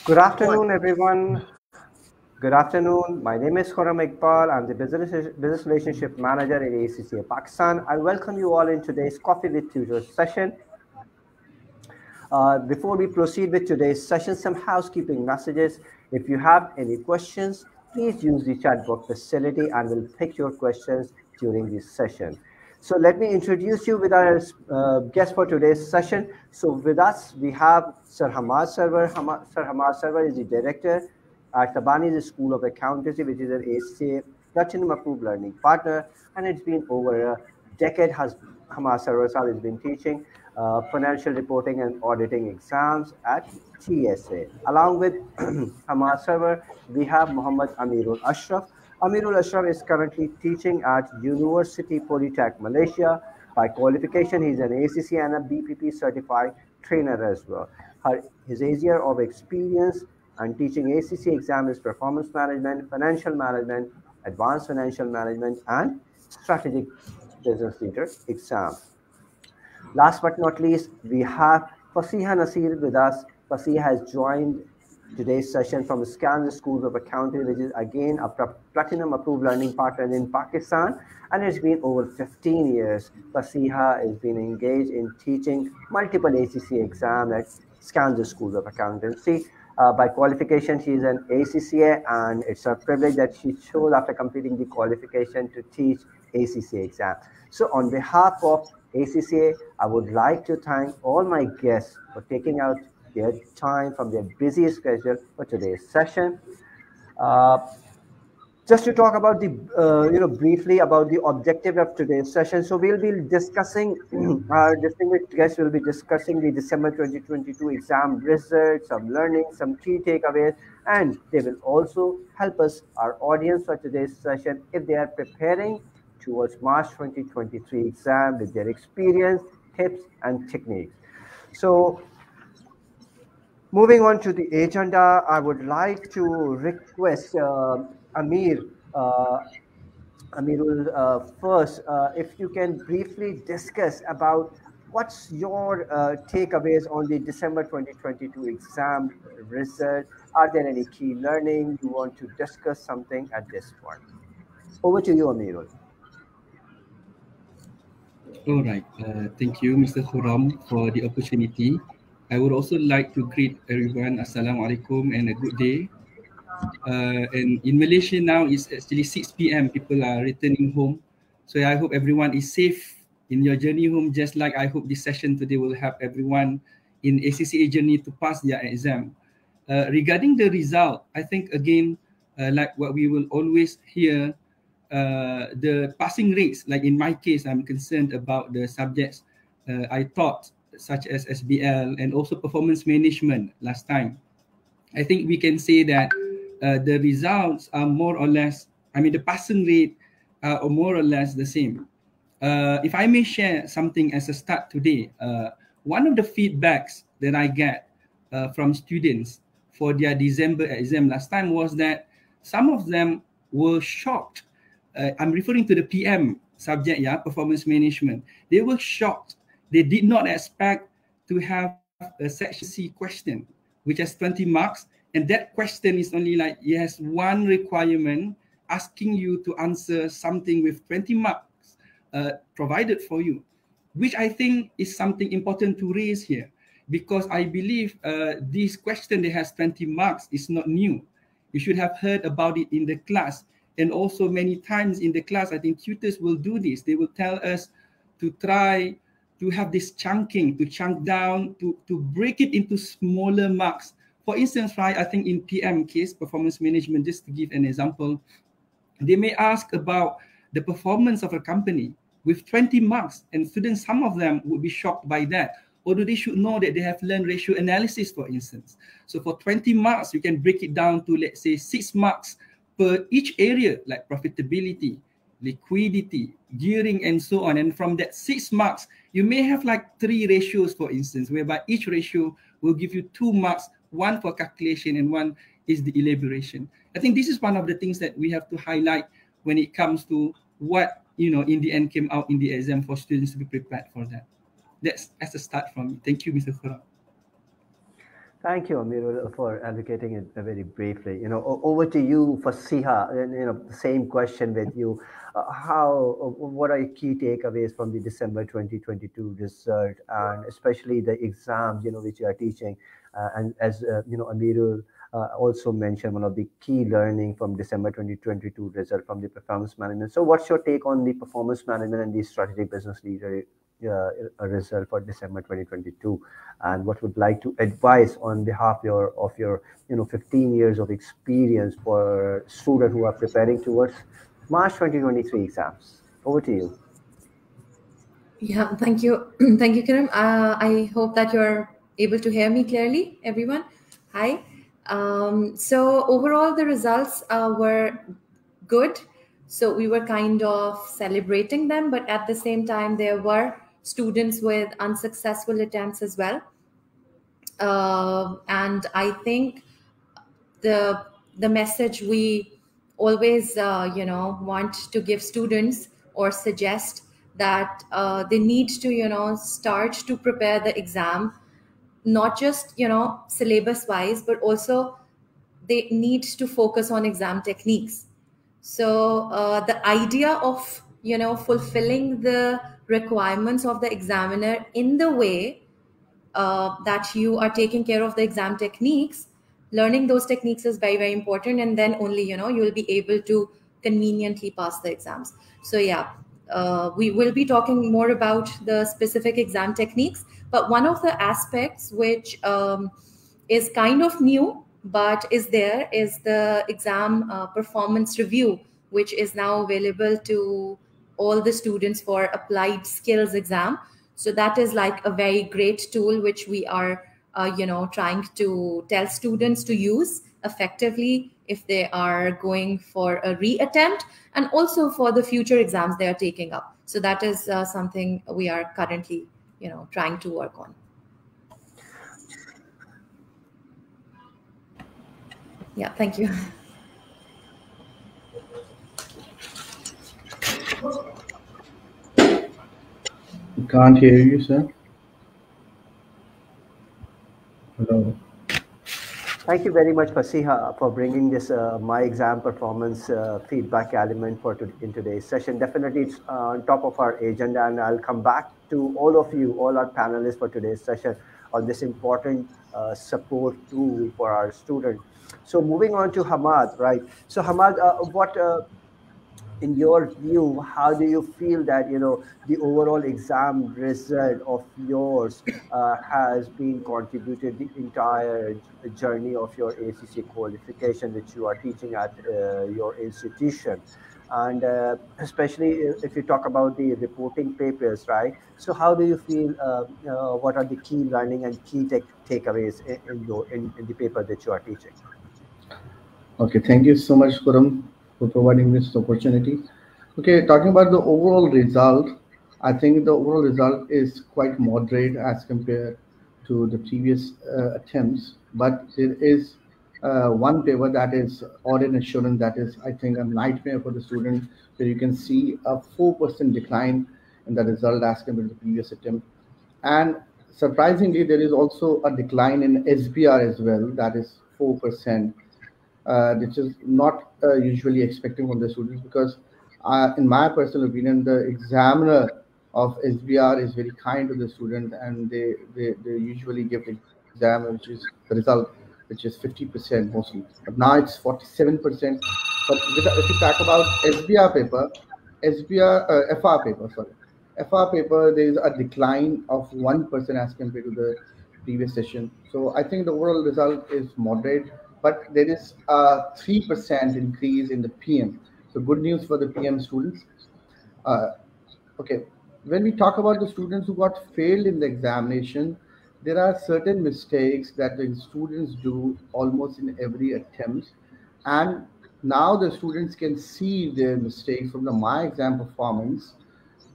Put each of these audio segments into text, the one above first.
Good afternoon, everyone. Good afternoon. My name is Khurram Iqbal. I'm the Business Relationship Manager at ACCA Pakistan. I welcome you all in today's Coffee with Tutors session. Before we proceed with today's session, some housekeeping messages. If you have any questions, please use the chat box facility and we'll pick your questions during this session. So let me introduce you with our guest for today's session. So with us, we have Sir Hamad Sarwar. Sir Hamad Sarwar is the director at Tabani's School of Accountancy, which is an ACCA Platinum Approved Learning Partner. And it's been over a decade Hamad Sarwar has been teaching financial reporting and auditing exams at TSA. Along with Hamad Sarwar, we have Muhammad Amirul Ashraf. Amirul Ashraf is currently teaching at University Polytech, Malaysia. By qualification, he's an ACCA and a BPP certified trainer as well. His area of experience and teaching ACCA exam is performance management, financial management, advanced financial management, and strategic business leader exam. Last but not least, we have Fasiha Nasir with us. Fasiha has joined today's session from Kansas School of Accounting, which is again a platinum approved learning partner in Pakistan, and it's been over 15 years. Fasiha has been engaged in teaching multiple ACCA exams at Kansas School of Accountancy. By qualification, she is an ACCA, and it's a privilege that she chose after completing the qualification to teach ACCA exam. So on behalf of ACCA, I would like to thank all my guests for taking out their time from their busy schedule for today's session. Just to talk about the, briefly about the objective of today's session. So we'll be discussing, our distinguished guests will be discussing the December 2022 exam results, some learning, some key takeaways, and they will also help us, our audience for today's session, if they are preparing towards March 2023 exam with their experience, tips, and techniques. So moving on to the agenda, I would like to request Amirul first, if you can briefly discuss about what's your takeaways on the December 2022 exam result. Are there any key learning you want to discuss something at this point? Over to you, Amirul. All right. Thank you, Mr. Khurram, for the opportunity. I would also like to greet everyone, Assalamualaikum, and a good day. And in Malaysia now, it's actually 6 p.m. People are returning home. So I hope everyone is safe in your journey home, just like I hope this session today will help everyone in ACCA journey to pass their exam. Regarding the result, I think, again, like what we will always hear, the passing rates, like in my case, I'm concerned about the subjects I taught, such as SBL and also performance management last time. I think we can say that the results are more or less, the passing rate are more or less the same. If I may share something as a start today, one of the feedbacks that I get from students for their December exam last time was that some of them were shocked. I'm referring to the PM subject, performance management. They were shocked. They did not expect to have a section C question, which has 20 marks. And that question is only like, yes, one requirement asking you to answer something with 20 marks provided for you, which I think is something important to raise here, because I believe this question that has 20 marks is not new. You should have heard about it in the class. And also many times in the class, I think tutors will do this. They will tell us to try to have this chunking, to chunk down, to break it into smaller marks. For instance, right, I think in PM case, performance management, just to give an example, they may ask about the performance of a company with 20 marks, and students, some of them would be shocked by that. Although they should know that they have learned ratio analysis, for instance. So for 20 marks, you can break it down to, let's say, 6 marks per each area, like profitability, liquidity, gearing, and so on. And from that 6 marks, you may have like 3 ratios, for instance, whereby each ratio will give you 2 marks, one for calculation and one is the elaboration. I think this is one of the things that we have to highlight when it comes to what, in the end came out in the exam for students to be prepared for that. That's as a start from me. Thank you, Mr. Khurram. Thank you, Amirul, for allocating it very briefly. Over to you for Siha. And, the same question with you. What are your key takeaways from the December 2022 result, and especially the exams, which you are teaching? And as Amirul also mentioned, one of the key learning from December 2022 result from the performance management. So, what's your take on the performance management and the strategic business leader result for December 2022? And what would like to advise on behalf of your 15 years of experience for students who are preparing towards March 2023 exams? Over to you. Yeah, thank you. Thank you, Kiran. I hope that you're able to hear me clearly, everyone. Hi. So, overall, the results were good. So, we were kind of celebrating them, but at the same time, there were students with unsuccessful attempts as well. And I think the message we always want to give students or suggest that they need to start to prepare the exam, not just syllabus wise, but also they need to focus on exam techniques. So the idea of fulfilling the requirements of the examiner in the way that you are taking care of the exam techniques, learning those techniques is very, very important, and then only you will be able to conveniently pass the exams. So yeah, we will be talking more about the specific exam techniques, but one of the aspects which is kind of new but is there is the exam performance review, which is now available to all the students for applied skills exam. So that is like a very great tool which we are trying to tell students to use effectively if they are going for a reattempt, and also for the future exams they are taking up. So that is something we are currently trying to work on. Yeah, thank you. We can't hear you, sir. Hello. Thank you very much, Fasiha, for bringing this my exam performance feedback element in today's session. Definitely, it's on top of our agenda, and I'll come back to all of you, all our panelists for today's session on this important support tool for our students. So, moving on to Hamad, right? So, Hamad, what in your view, how do you feel that the overall exam result of yours has been contributed the entire journey of your ACCA qualification, which you are teaching at your institution? And especially if you talk about the reporting papers, right? So how do you feel? What are the key learning and key takeaways in the paper that you are teaching? Okay, thank you so much, Kuram, for providing this opportunity. Okay, talking about the overall result, I think the overall result is quite moderate as compared to the previous attempts, but there is one paper that is audit assurance that is, I think, a nightmare for the student, where you can see a 4% decline in the result as compared to the previous attempt. And surprisingly, there is also a decline in SBR as well, that is 4%, which is not usually expecting from the students, because in my personal opinion, the examiner of SBR is very kind to the student, and they usually give the exam, which is the result, which is 50% mostly. But now it's 47%. But if you talk about SBR paper, FR paper, sorry. FR paper, there is a decline of 1% as compared to the previous session. So I think the overall result is moderate, but there is a 3% increase in the PM. So good news for the PM students. Uh, okay, when we talk about the students who got failed in the examination, there are certain mistakes that the students do almost in every attempt, and now the students can see their mistakes from the my exam performance,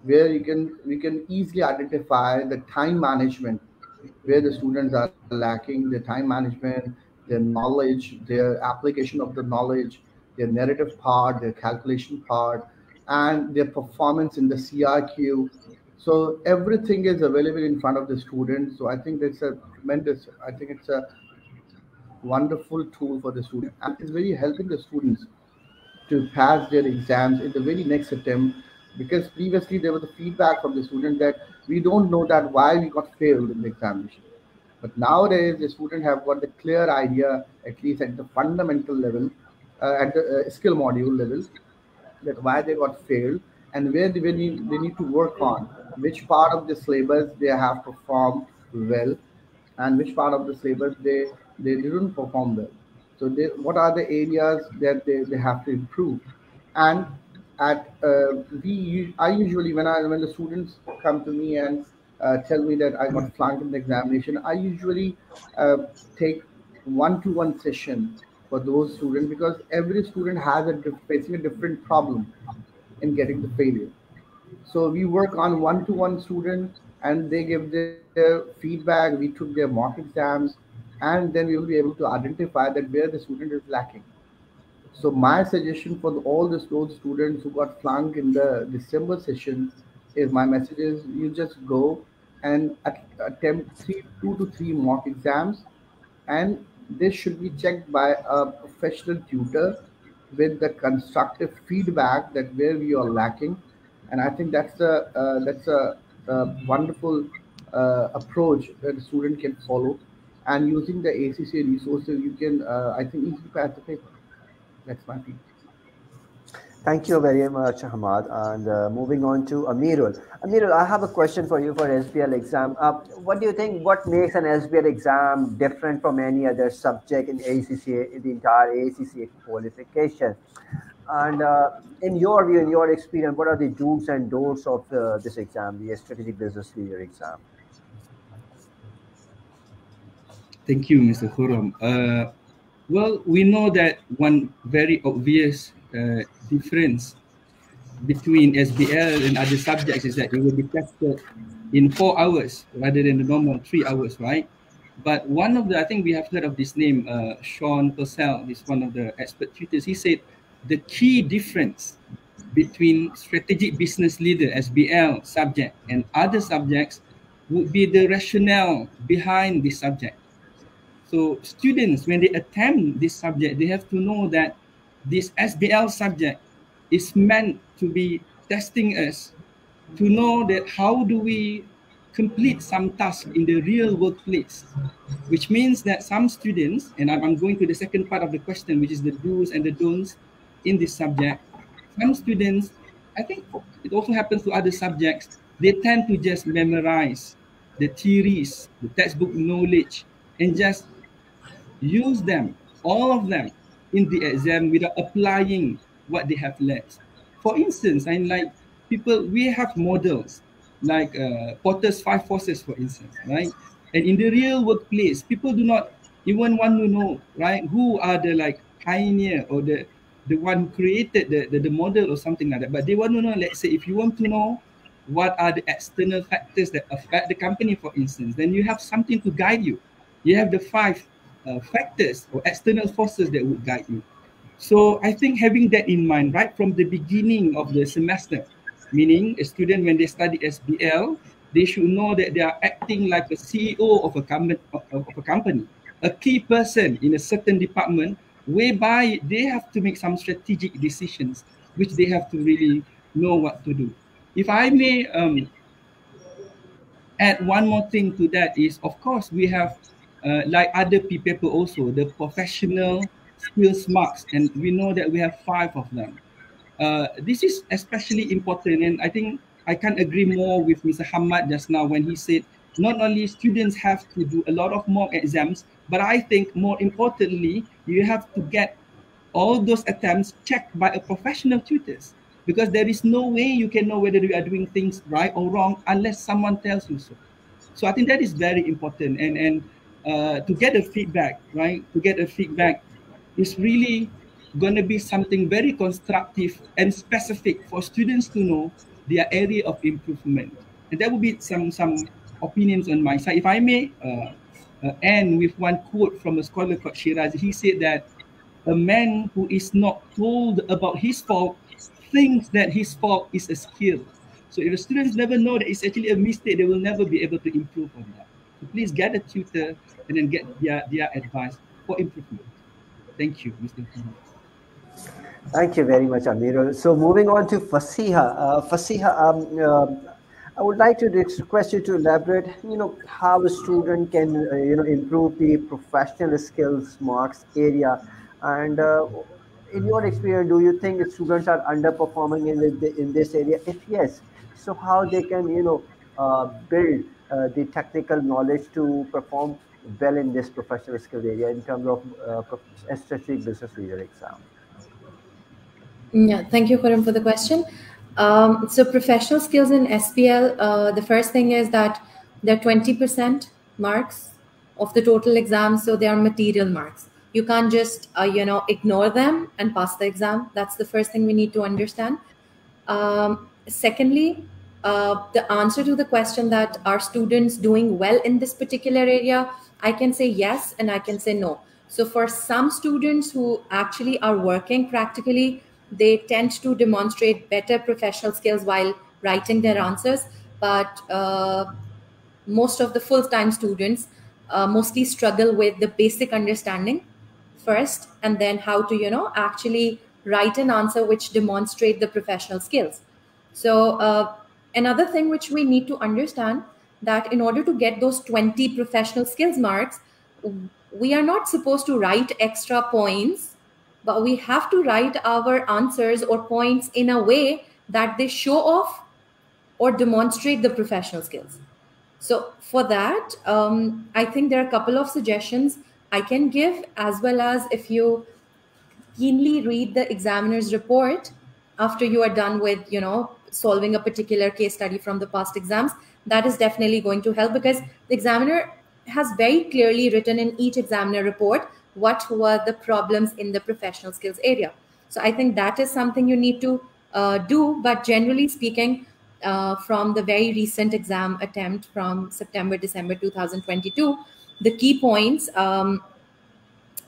where we can easily identify the time management, where the students are lacking the time management, their knowledge, their application of the knowledge, their narrative part, their calculation part, and their performance in the CRQ. So everything is available in front of the student. So I think that's a tremendous. I think it's a wonderful tool for the student, and it's very helping the students to pass their exams in the very next attempt, because previously there was a feedback from the student that we don't know that why we got failed in the examination. But nowadays the student have got the clear idea, at least at the fundamental level, at the skill module level, that why they got failed and where they need to work on, which part of the syllabus they have performed well, and which part of the syllabus they didn't perform well. So what are the areas that they have to improve? And at I usually, when the students come to me and tell me that I got flunked in the examination, I usually take one-to-one session for those students, because every student has facing a different problem in getting the failure. So we work on one-to-one student, and they give their feedback. We took their mock exams, and then we will be able to identify that where the student is lacking. So my suggestion for all those students who got flunked in the December session is, my message is, you just go and attempt 2 to 3 mock exams, and this should be checked by a professional tutor with the constructive feedback that where we are lacking. And I think that's a wonderful approach that a student can follow. And using the ACCA resources, you can, I think, easily pass the paper. That's my feedback. Thank you very much, Hamad. And moving on to Amirul. Amirul, I have a question for you for SBL exam. What do you think? What makes an SBL exam different from any other subject in ACCA, in the entire ACCA qualification? And in your view, in your experience, what are the do's and don'ts of this exam, the strategic business leader exam? Thank you, Mr. Khurram. Well, we know that one very obvious difference between SBL and other subjects is that it will be tested in 4 hours rather than the normal 3 hours, right? But one of the, I think we have heard of this name, Sean Purcell, is one of the expert tutors. He said the key difference between strategic business leader, SBL subject, and other subjects would be the rationale behind this subject. So students, when they attempt this subject, they have to know that this SBL subject is meant to be testing us to know that how do we complete some task in the real workplace, which means that some students, and I'm going to the second part of the question, which is the do's and the don'ts in this subject. Some students, I think it also happens to other subjects, they tend to just memorize the theories, the textbook knowledge, and just use them, all of them, in the exam without applying what they have learned. For instance, and like people, we have models like Potter's 5 forces, for instance, right? And in the real workplace, people do not even want to know, right, who are the like pioneer or the one who created the model or something like that. But they want to know, let's say, if you want to know what are the external factors that affect the company, for instance, then you have something to guide you. You have the 5 factors or external forces that would guide you. So I think having that in mind right from the beginning of the semester, meaning a student when they study SBL, they should know that they are acting like a CEO of a company, a key person in a certain department, whereby they have to make some strategic decisions, which they have to really know what to do. If I may add one more thing to that is, of course, we have like other people also, the professional skills marks, and we know that we have 5 of them. This is especially important, and I think I can't agree more with Mr. Hamad just now when he said not only students have to do a lot of mock exams, but I think more importantly, you have to get all those attempts checked by a professional tutors, because there is no way you can know whether you are doing things right or wrong unless someone tells you so. So I think that is very important, and to get a feedback, right? To get a feedback is really going to be something very constructive and specific for students to know their area of improvement. And that would be some opinions on my side. If I may end with one quote from a scholar called Shiraz. He said that a man who is not told about his fault thinks that his fault is a skill. So if the students never know that it's actually a mistake, they will never be able to improve on that. So please get a tutor and then get their advice for improvement. Thank you, Mr. Khurram. Thank you very much, Amirul. So moving on to Fasiha. Fasiha, I would like to request you to elaborate, how a student can, improve the professional skills marks area. And in your experience, do you think students are underperforming in this area? If yes, so how they can, build the technical knowledge to perform well in this professional skills area in terms of strategic business leader exam? Yeah, thank you, Karim, for the question. So professional skills in SPL, the first thing is that they're 20% marks of the total exam, so they are material marks. You can't just, ignore them and pass the exam. That's the first thing we need to understand. Secondly, the answer to the question that are students doing well in this particular area, I can say yes and I can say no. So for some students who actually are working practically, they tend to demonstrate better professional skills while writing their answers. But most of the full-time students mostly struggle with the basic understanding first, and then how to actually write an answer which demonstrate the professional skills. So another thing which we need to understand, that in order to get those 20 professional skills marks, we are not supposed to write extra points, but we have to write our answers or points in a way that they show off or demonstrate the professional skills. So for that, I think there are a couple of suggestions I can give, as well as if you keenly read the examiner's report after you are done with, solving a particular case study from the past exams, that is definitely going to help, because the examiner has very clearly written in each examiner report what were the problems in the professional skills area. So I think that is something you need to do. But generally speaking, from the very recent exam attempt from December 2022, the key points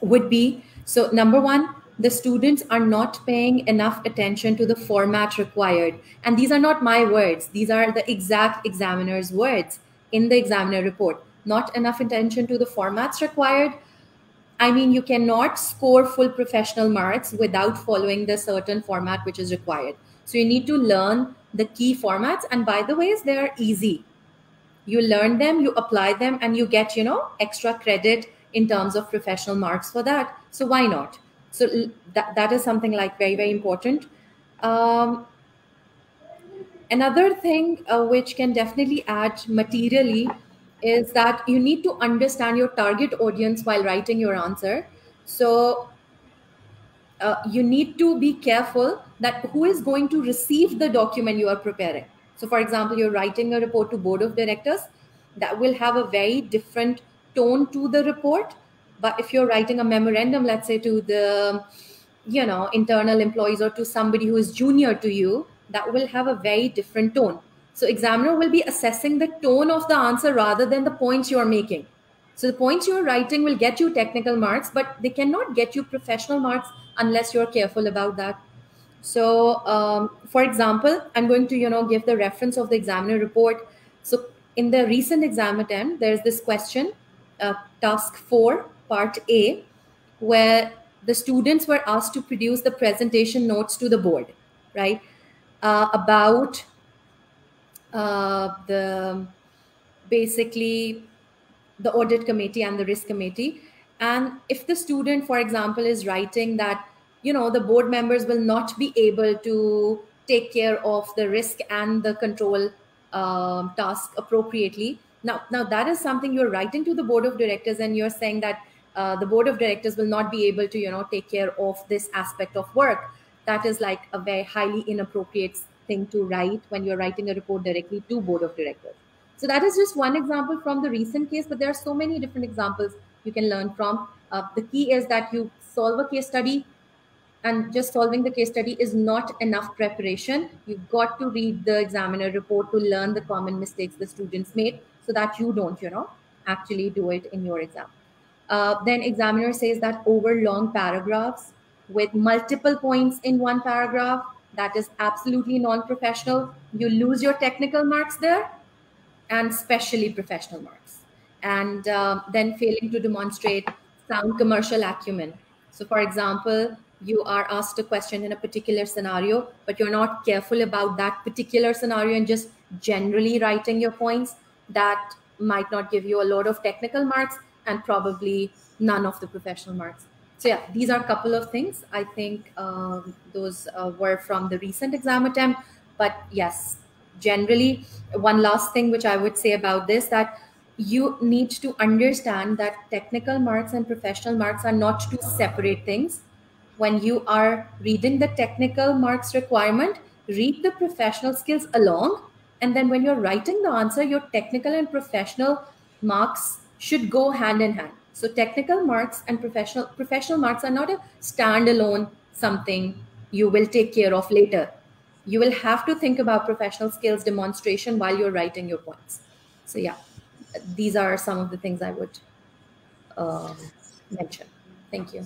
would be, so number one, the students are not paying enough attention to the format required. And these are not my words. These are the exact examiner's words in the examiner report. Not enough attention to the formats required. I mean, you cannot score full professional marks without following the certain format which is required. So you need to learn the key formats. And by the ways, they are easy. You learn them, you apply them, and you get, extra credit in terms of professional marks for that. So why not? So that is something like very, very important. Another thing which can definitely add materially is that you need to understand your target audience while writing your answer. So you need to be careful that who is going to receive the document you are preparing. So for example, you're writing a report to board of directors, that will have a very different tone to the report. But if you're writing a memorandum, let's say to the internal employees or to somebody who is junior to you, that will have a very different tone. So examiner will be assessing the tone of the answer rather than the points you're making. So the points you're writing will get you technical marks, but they cannot get you professional marks unless you're careful about that. So for example, I'm going to give the reference of the examiner report. So in the recent exam attempt, there's this question, task 4, part A, where the students were asked to produce the presentation notes to the board, right, about basically the audit committee and the risk committee. And if the student, for example, is writing that, the board members will not be able to take care of the risk and the control task appropriately. Now that is something you're writing to the board of directors, and you're saying that the board of directors will not be able to, take care of this aspect of work. That is like a very highly inappropriate thing to write when you're writing a report directly to board of directors. So that is just one example from the recent case, but there are so many different examples you can learn from. The key is that you solve a case study, and just solving the case study is not enough preparation. You've got to read the examiner report to learn the common mistakes the students made, so that you don't, actually do it in your exam. Then examiner says that over long paragraphs with multiple points in one paragraph, that is absolutely non-professional. You lose your technical marks there, and especially professional marks. And then failing to demonstrate sound commercial acumen. So, for example, you are asked a question in a particular scenario, but you're not careful about that particular scenario and just generally writing your points. That might not give you a lot of technical marks and probably none of the professional marks. So yeah, these are a couple of things. I think those were from the recent exam attempt. But yes, generally, one last thing which I would say about this, that you need to understand that technical marks and professional marks are not two separate things. When you are reading the technical marks requirement, read the professional skills along. And then when you're writing the answer, your technical and professional marks should go hand in hand. So technical marks and professional marks are not a standalone something you will take care of later. You will have to think about professional skills demonstration while you're writing your points. So yeah, these are some of the things I would mention. Thank you.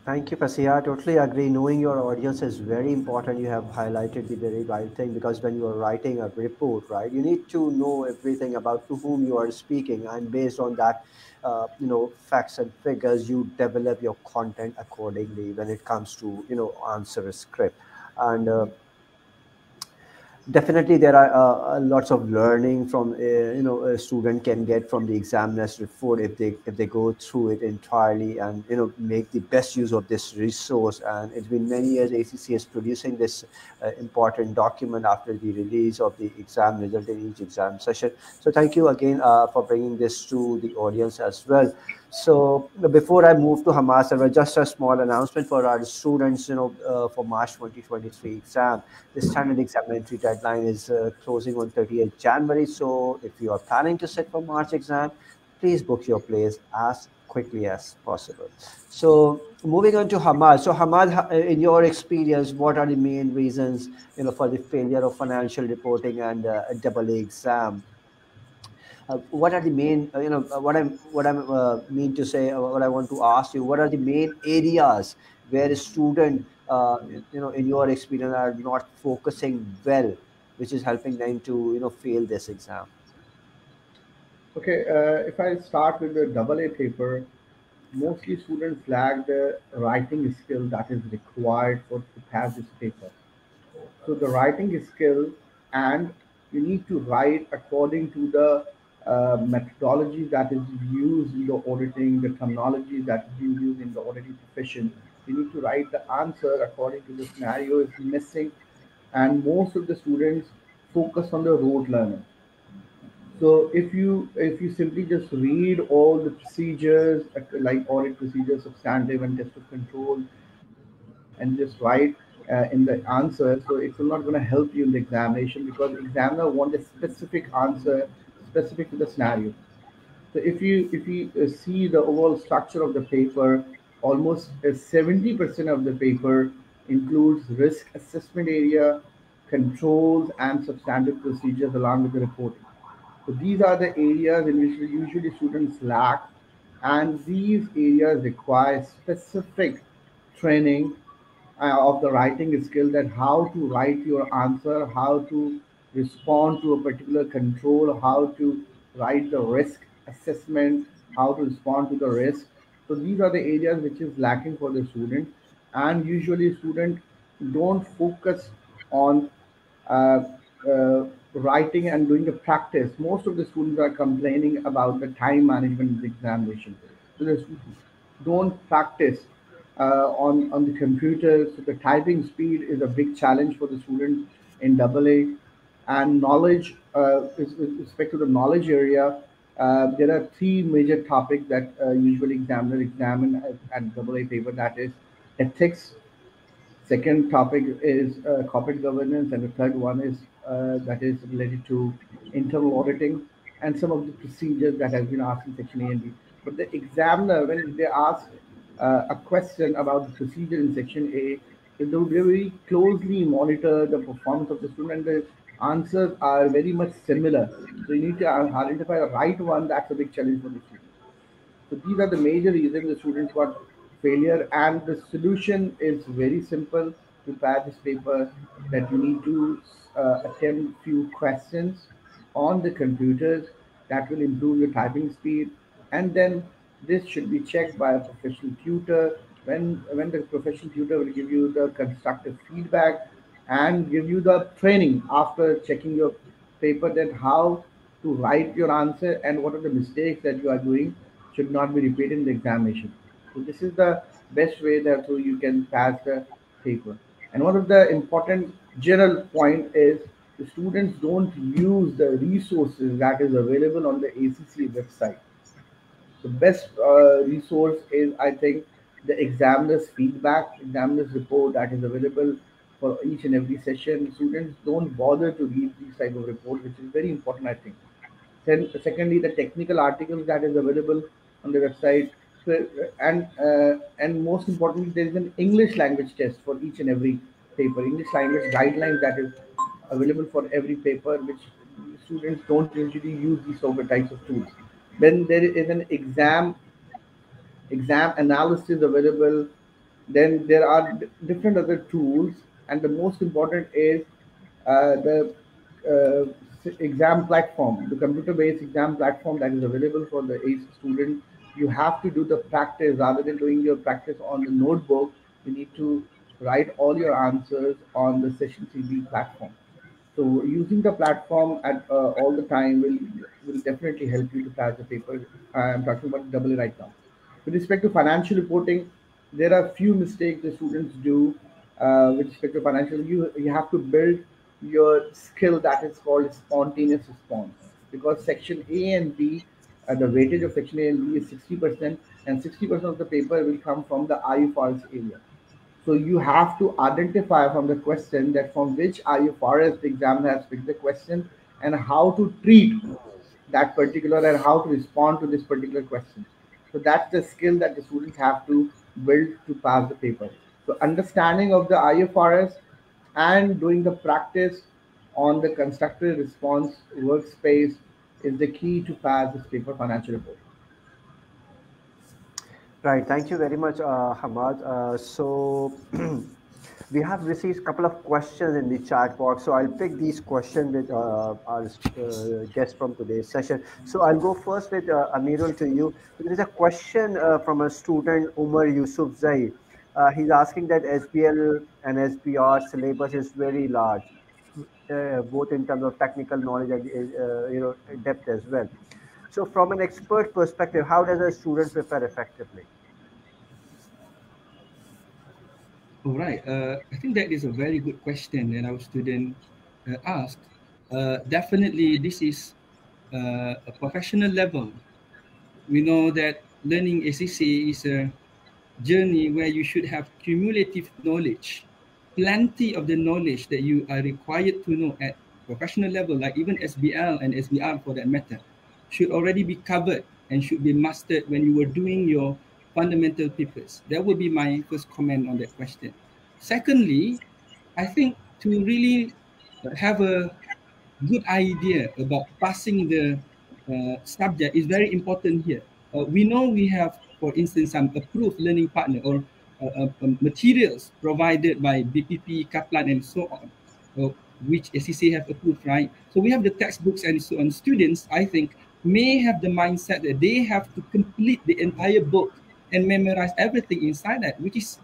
Thank you, Fasiya. I totally agree. Knowing your audience is very important. You have highlighted the very right thing, because when you are writing a report, right, you need to know everything about to whom you are speaking, and based on that, facts and figures, you develop your content accordingly when it comes to answer a script. And definitely there are lots of learning from a student can get from the examiner's report if they go through it entirely, and make the best use of this resource. And it's been many years ACCA is producing this important document after the release of the exam result in each exam session. So thank you again for bringing this to the audience as well. So before I move to Hamas, there was just a small announcement for our students, for March 2023 exam. The standard exam entry deadline is closing on 30th January. So if you are planning to sit for March exam, please book your place as quickly as possible. So moving on to Hamad. So Hamad, in your experience, what are the main reasons, for the failure of financial reporting and a double A exam? What are the main, what I'm mean to say, what I want to ask you, what are the main areas where a student, in your experience, are not focusing well, which is helping them to, fail this exam? Okay, if I start with the double A paper, mostly students lack the writing skill that is required to pass this paper. So the writing skill, and you need to write according to the methodology that is used in the auditing, the terminology that is used in the auditing profession. You need to write the answer according to the scenario is missing, and most of the students focus on the rote learning. So if you simply just read all the procedures like audit procedures, substantive and test of control, and just write in the answer, so it will not going to help you in the examination, because examiner want a specific answer specific to the scenario. So if you see the overall structure of the paper, almost 70% of the paper includes risk assessment area, controls, and substantive procedures along with the reporting. So these are the areas in which usually students lack, and these areas require specific training of the writing skill, that how to write your answer, how to respond to a particular control, how to write the risk assessment, how to respond to the risk. So these are the areas which is lacking for the student, and usually student don't focus on uh, writing and doing the practice. Most of the students are complaining about the time management in the examination. So they don't practice on the computer. So the typing speed is a big challenge for the student in double A. And knowledge, with respect to the knowledge area, there are three major topics that usually examiners examine at double A paper. That is ethics, second topic is corporate governance, and the third one is that is related to internal auditing and some of the procedures that has been asked in section A and B. But the examiner, when they ask a question about the procedure in section A, they will very closely monitor the performance of the student. The answers are very much similar, so you need to identify the right one. That's a big challenge for the student. So these are the major reasons the students got failure, and the solution is very simple to pass this paper. That you need to attempt few questions on the computers that will improve your typing speed, and then This should be checked by a professional tutor. When the professional tutor will give you the constructive feedback and give you the training after checking your paper, that how to write your answer and what are the mistakes that you are doing should not be repeated in the examination. So this is the best way that so you can pass the paper. And one of the important general point is the students don't use the resources that is available on the ACCA website. The best resource is, I think, the examiner's feedback, examiner's report that is available for each and every session. Students don't bother to read these type of reports, which is very important, I think. Then, secondly, the technical articles that is available on the website. So, and most importantly, there is an English language test for each and every paper. English language guidelines that is available for every paper, which students don't usually use these sort of types of tools. Then there is an exam analysis available. Then there are different other tools, and the most important is the exam platform, the computer-based exam platform that is available for the ACE student. You have to do the practice rather than doing your practice on the notebook. You need to write all your answers on the Session CD platform. So using the platform at all the time will definitely help you to pass the paper. I'm talking about double A right now. With respect to financial reporting, there are few mistakes the students do with respect to financial. You have to build your skill that is called spontaneous response, because section A and B, the weightage of section A and B is 60%, and 60% of the paper will come from the IFRS area. So you have to identify from the question that from which IFRS the examiner has picked the question and how to treat that particular and how to respond to this particular question. So that's the skill that the students have to build to pass the paper. So understanding of the IFRS and doing the practice on the constructive response workspace is the key to pass this paper financial report. Right. Thank you very much, Hamad. We have received a couple of questions in the chat box. So I'll pick these questions with our guests from today's session. So I'll go first with Amirul to you. There is a question from a student, Umar Yusuf Zai. He's asking that SBL and SBR syllabus is very large, both in terms of technical knowledge and depth as well. So from an expert perspective, how does a student prepare effectively? All right. I think that is a very good question that our student asked. Definitely, this is a professional level. We know that learning ACCA is a journey where you should have cumulative knowledge, plenty of the knowledge that you are required to know at professional level, like even SBL and SBR for that matter, should already be covered and should be mastered when you were doing your fundamental papers. That would be my first comment on that question. Secondly, I think to really have a good idea about passing the subject is very important here. We know we have, for instance, some approved learning partner or materials provided by BPP, Kaplan, and so on, which ACCA have approved, right? So we have the textbooks and so on. Students, I think, may have the mindset that they have to complete the entire book and memorize everything inside that, which is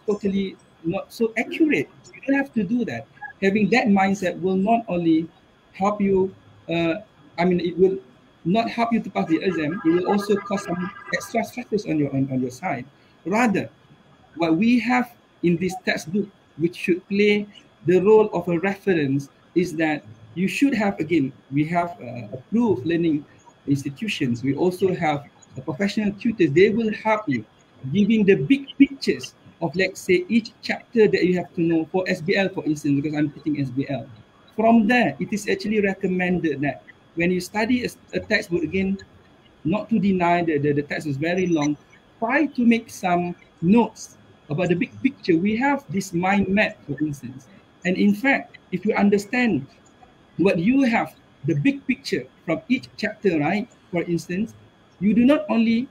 totally not so accurate. You don't have to do that. Having that mindset will not only help you, it will not help you to pass the exam. It will also cause some extra stresses on your side. Rather, what we have in this textbook, which should play the role of a reference, is that you should have, again, we have approved learning institutions. We also have professional tutors. They will help you giving the big pictures of, let's say, each chapter that you have to know for SBL, for instance, because I'm teaching SBL. From there, it is actually recommended that when you study a textbook, again, not to deny that the text is very long, try to make some notes about the big picture. We have this mind map, for instance. And in fact, if you understand what you have, the big picture from each chapter, right? For instance, you do not only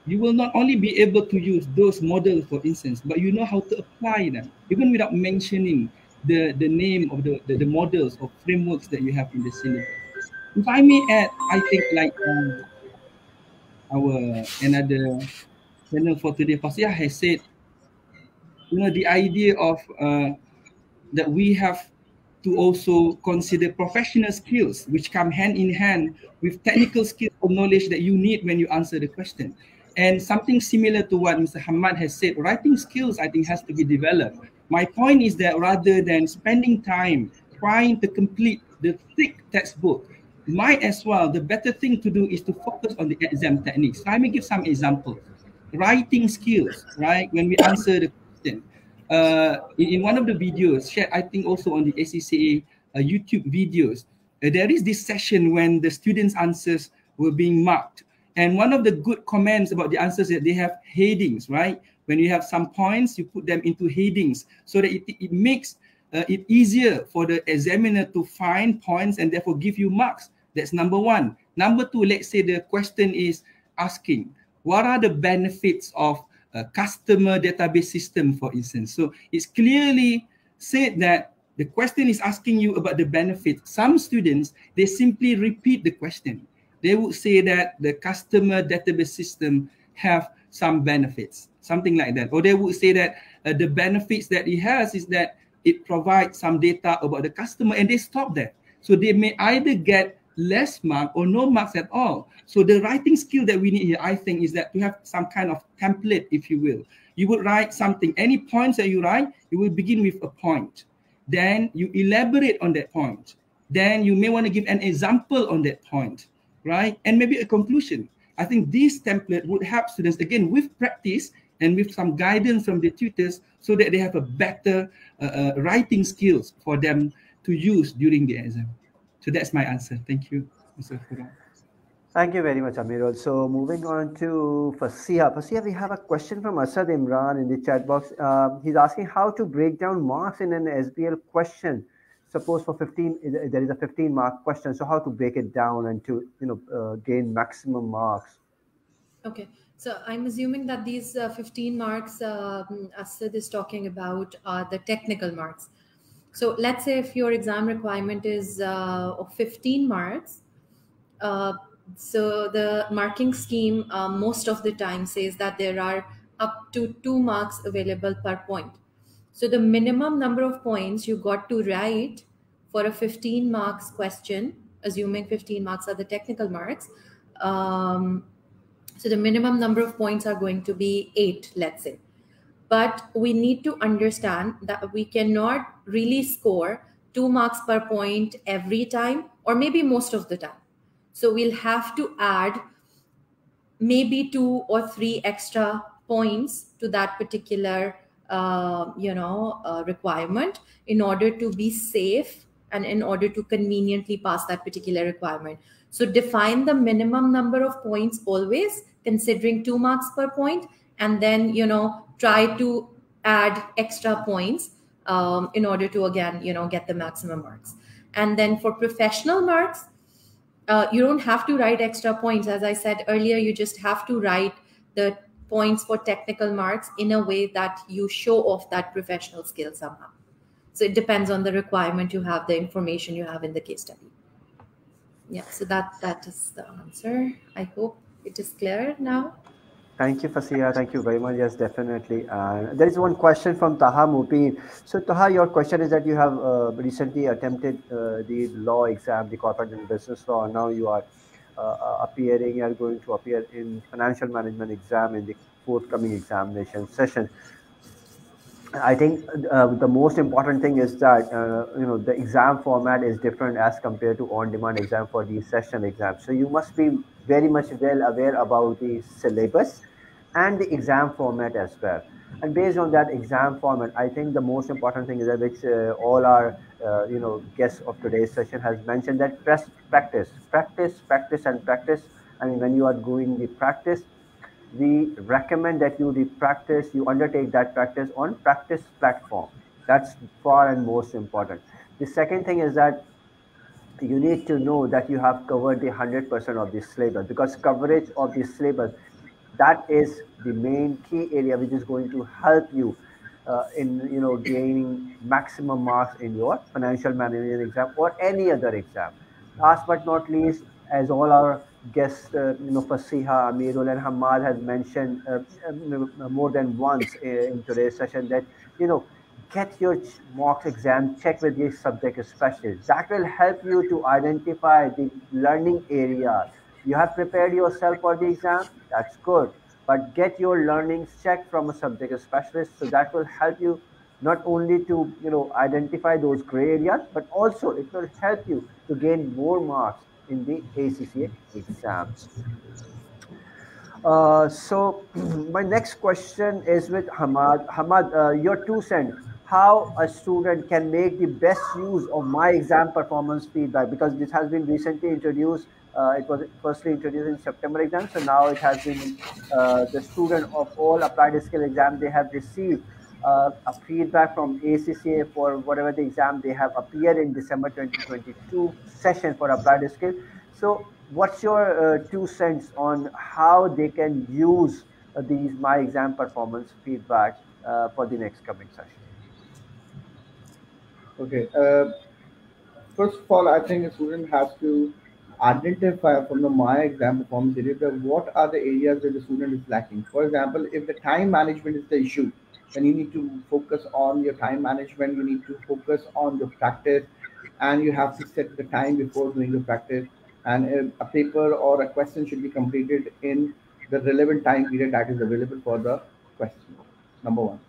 you will not only be able to use those models, for instance, but you know how to apply them, even without mentioning the name of the models or frameworks that you have in the syllabus. If I may add, I think like our another panel for today, Fasiyah has said, the idea of that we have to also consider professional skills, which come hand in hand with technical skills or knowledge that you need when you answer the question. And something similar to what Mr. Hamad has said, writing skills, I think, has to be developed. My point is that rather than spending time trying to complete the thick textbook, might as well, the better thing to do is to focus on the exam techniques. So I may give some examples. Writing skills, right? When we answer the question, in one of the videos shared, I think also on the ACCA YouTube videos, there is this session when the students' answers were being marked. And one of the good comments about the answers is that they have headings, right? When you have some points, you put them into headings so that it makes it easier for the examiner to find points and therefore give you marks. That's number one. Number two, let's say the question is asking, what are the benefits of a customer database system, for instance? So it's clearly said that the question is asking you about the benefits. Some students, they simply repeat the question. They would say that the customer database system have some benefits, something like that. Or they would say that the benefits that it has is that it provides some data about the customer, and they stop there. So they may either get less mark or no marks at all. So the writing skill that we need here, I think, is that to have some kind of template, if you will. You would write something. Any points that you write, you will begin with a point. Then you elaborate on that point. Then you may want to give an example on that point, right? And maybe a conclusion. I think this template would help students, again, with practice and with some guidance from the tutors so that they have a better writing skills for them to use during the exam. So that's my answer. Thank you, Mr. Khurram. Thank you very much, Amirul. So moving on to Fasiyah. Fasiyah, we have a question from Asad Imran in the chat box. He's asking how to break down marks in an SBL question. Suppose for 15, there is a 15-mark question. So how to break it down and to gain maximum marks? Okay. So I'm assuming that these 15 marks Asad is talking about are the technical marks. So let's say if your exam requirement is of 15 marks, so the marking scheme most of the time says that there are up to 2 marks available per point. So the minimum number of points you got to write for a 15 marks question, assuming 15 marks are the technical marks, so the minimum number of points are going to be 8, let's say. But we need to understand that we cannot really score 2 marks per point every time, or maybe most of the time. So we'll have to add maybe 2 or 3 extra points to that particular requirement in order to be safe and in order to conveniently pass that particular requirement. So define the minimum number of points always, considering 2 marks per point, and then try to add extra points in order to again get the maximum marks. And then for professional marks, you don't have to write extra points. As I said earlier, you just have to write the points for technical marks in a way that you show off that professional skill somehow. So it depends on the requirement you have, the information you have in the case study. Yeah, so that is the answer. I hope it is clear now. Thank you, Fasiyah. Thank you very much. Yes, definitely. There is one question from Taha Mupin. So, Taha, your question is that you have recently attempted the law exam, the corporate and business law. Now you are you are going to appear in financial management exam in the forthcoming examination session. I think the most important thing is that the exam format is different as compared to on-demand exam for the session exam. So you must be very much well aware about the syllabus and the exam format as well. And based on that exam format, I think the most important thing is that which all our guests of today's session has mentioned, that practice. And when you are doing the practice, we recommend that you undertake that practice on practice platform. That's far and most important. The second thing is that you need to know that you have covered the 100% of the syllabus, because coverage of the syllabus, that is the main key area which is going to help you in gaining maximum marks in your financial management exam or any other exam. Last but not least, as all our guests, Fasiha, Amirul, and Hamad has mentioned more than once in today's session that, get your mock exam checked with your subject specialist. That will help you to identify the learning areas. You have prepared yourself for the exam, that's good. But get your learnings checked from a subject specialist, so that will help you not only to identify those gray areas, but also it will help you to gain more marks in the ACCA exams. So my next question is with Hamad. Hamad, your 2 cents. How a student can make the best use of my exam performance feedback, because this has been recently introduced. It was firstly introduced in September exam, so now it has been the student of all applied skill exam. They have received a feedback from ACCA for whatever the exam they have appeared in December 2022 session for applied skill. So what's your 2 cents on how they can use these my exam performance feedback for the next coming session? Okay. First of all, I think a student has to identify from the My exam performance area that what are the areas where the student is lacking. For example, if the time management is the issue, then you need to focus on your time management. You need to focus on your practice, and you have to set the time before doing the practice. And a paper or a question should be completed in the relevant time period that is available for the question. Number one.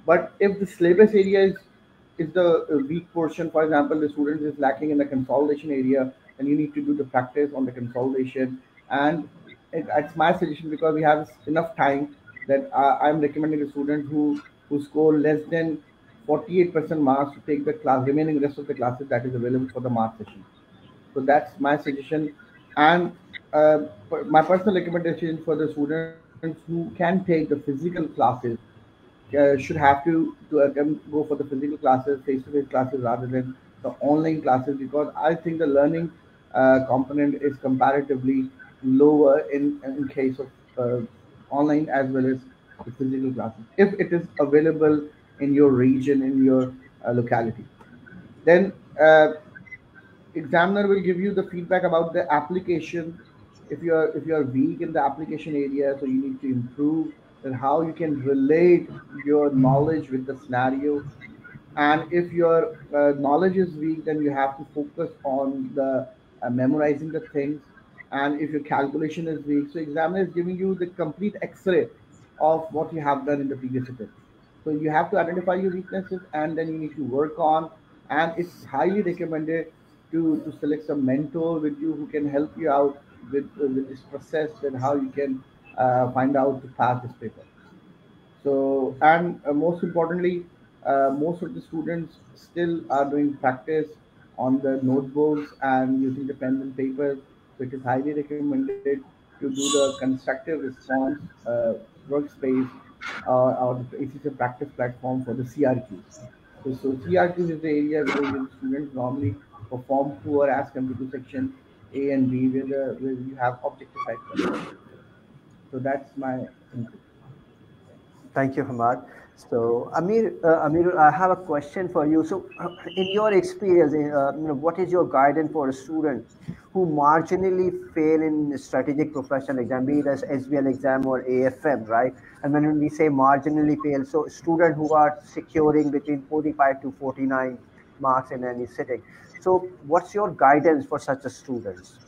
But if the syllabus area is the weak portion, for example, the student is lacking in the consolidation area, then you need to do the practice on the consolidation. And it's my suggestion, because we have enough time, that I'm recommending the student who score less than 48% marks to take the class remaining rest of the classes that is available for the mark session. So that's my suggestion. And my personal recommendation for the students who can take the physical classes should have to go for the physical classes, face-to-face classes, rather than the online classes, because I think the learning component is comparatively lower in case of online as well as the physical classes, if it is available in your region, in your locality. Then examiner will give you the feedback about the application. If you are weak in the application area, so you need to improve, and how you can relate your knowledge with the scenario. And if your knowledge is weak, then you have to focus on the memorizing the things. And if your calculation is weak, so examiner is giving you the complete x-ray of what you have done in the previous attempt. So you have to identify your weaknesses, and then you need to work on. And it's highly recommended to select some mentor with you who can help you out with this process, and how you can find out to pass this paper. So, and most importantly, most of the students still are doing practice on the notebooks and using the pens and papers. So it is highly recommended to do the constructive response workspace or the ACCA practice platform for the CRQs. So CRQs is the area where the students normally perform poor as compared to section A and B, where you have objective type questions. So that's my input. Thank you, Hamad. So, Amir, I have a question for you. So, in your experience, what is your guidance for a student who marginally fail in strategic professional exam, be it as SBL exam or AFM, right? And when we say marginally fail, so student who are securing between 45 to 49 marks in any sitting. So, what's your guidance for such a students?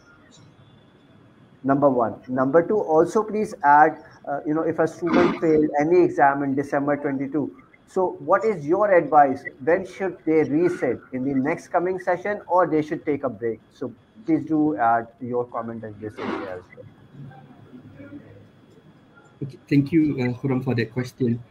Number one. Number two, also please add, if a student failed any exam in December 22, so what is your advice? When should they resit, in the next coming session, or they should take a break? So please do add your comment in this area as well. Okay, thank you, Khurram, for that question.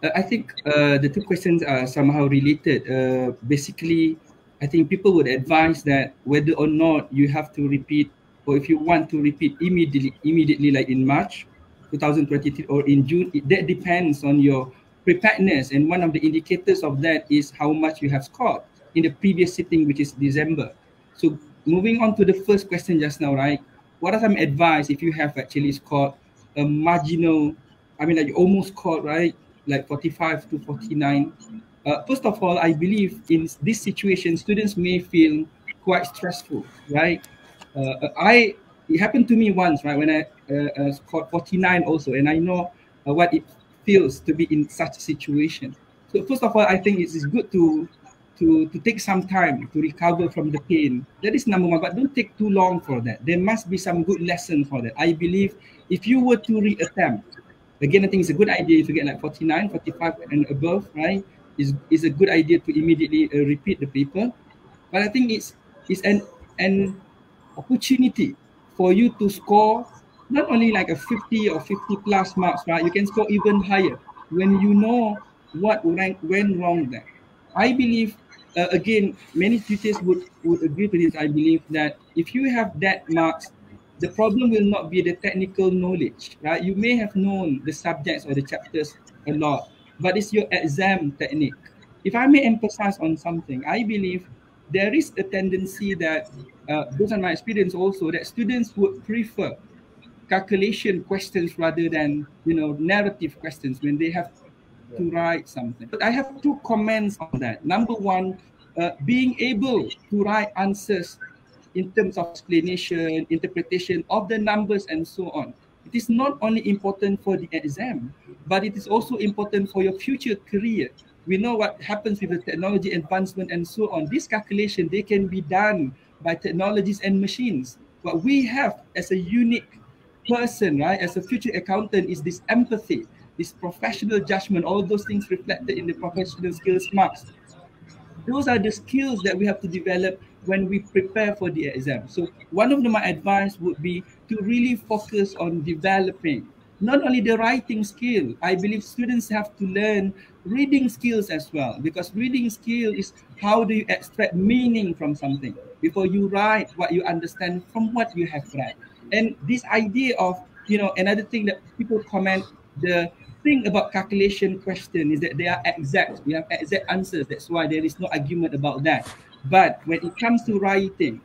I think the two questions are somehow related. Basically, I think people would advise that whether or not you have to repeat, or if you want to repeat immediately like in March 2023 or in June, that depends on your preparedness. And one of the indicators of that is how much you have scored in the previous sitting, which is December. So moving on to the first question just now, right? What are some advice if you have actually scored a marginal, I mean, like you almost scored, right? Like 45 to 49. First of all, I believe in this situation, students may feel quite stressful, right? I it happened to me once, right, when I scored 49 also, and I know what it feels to be in such a situation. So first of all, I think it's good to take some time to recover from the pain. That is number one, but don't take too long for that. There must be some good lesson for that. I believe if you were to reattempt, again, I think it's a good idea if you get like 49, 45 and above, right? Is a good idea to immediately repeat the paper. But I think it's an opportunity for you to score not only like a 50 or 50 plus marks, right? You can score even higher when you know what went wrong there. I believe, again, many tutors would agree to this. I believe that if you have that marks, the problem will not be the technical knowledge, right? You may have known the subjects or the chapters a lot, but it's your exam technique. If I may emphasize on something, I believe there is a tendency that, based on my experience also, that students would prefer calculation questions rather than narrative questions when they have to write something. But I have two comments on that. Number one, being able to write answers in terms of explanation, interpretation of the numbers and so on. It is not only important for the exam, but it is also important for your future career. We know what happens with the technology advancement and so on. This calculation, they can be done by technologies and machines. What we have as a unique person, right, as a future accountant, is this empathy, this professional judgment, all those things reflected in the professional skills marks. Those are the skills that we have to develop when we prepare for the exam. So one of my advice would be to really focus on developing not only the writing skill. I believe students have to learn reading skills as well, because reading skill is how do you extract meaning from something before you write what you understand from what you have read. And this idea of, another thing that people comment, the thing about calculation question is that they are exact. We have exact answers. That's why there is no argument about that. But when it comes to writing,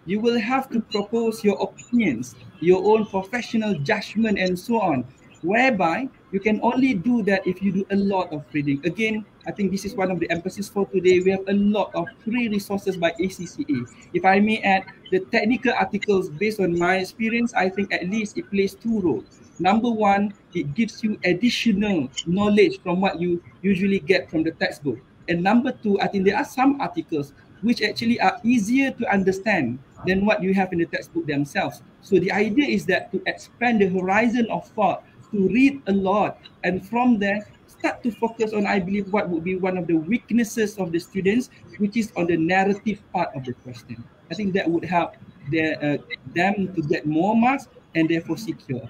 you will have to propose your opinions, your own professional judgment, and so on, whereby you can only do that if you do a lot of reading. Again, I think this is one of the emphasis for today. We have a lot of free resources by ACCA. If I may add, the technical articles, based on my experience, I think at least it plays two roles. Number one, it gives you additional knowledge from what you usually get from the textbook. And number two, I think there are some articles which actually are easier to understand than what you have in the textbook themselves. So the idea is that to expand the horizon of thought, to read a lot, and from there, start to focus on, I believe, what would be one of the weaknesses of the students, which is on the narrative part of the question. I think that would help them to get more marks and therefore secure.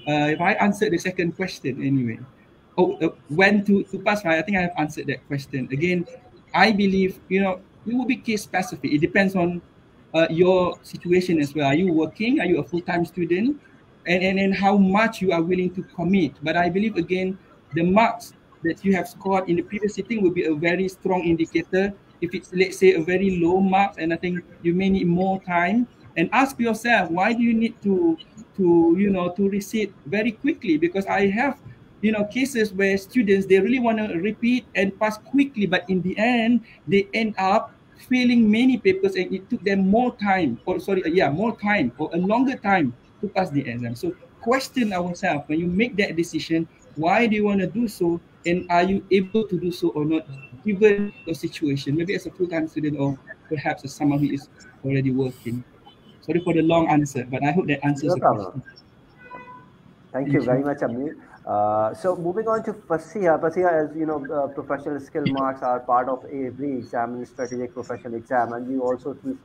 If I answered the second question anyway. When to pass, right? I think I have answered that question. Again, I believe, it will be case specific. It depends on your situation as well. Are you working? Are you a full-time student? And how much you are willing to commit. But I believe, again, the marks that you have scored in the previous sitting will be a very strong indicator. If it's, let's say, a very low marks, and I think you may need more time, and ask yourself, why do you need to recite very quickly? Because I have cases where students, they really want to repeat and pass quickly, but in the end they end up failing many papers, and it took them more time or a longer time to pass the exam. So question ourselves, when you make that decision, why do you want to do so, and are you able to do so or not, given your situation, maybe as a full-time student or perhaps as someone who is already working. Sorry for the long answer, but I hope that answers the question. Thank you very much, Amir. So moving on to Fasiha. Fasiha, as you know, professional skill marks are part of every exam, and strategic professional exam, and you also teach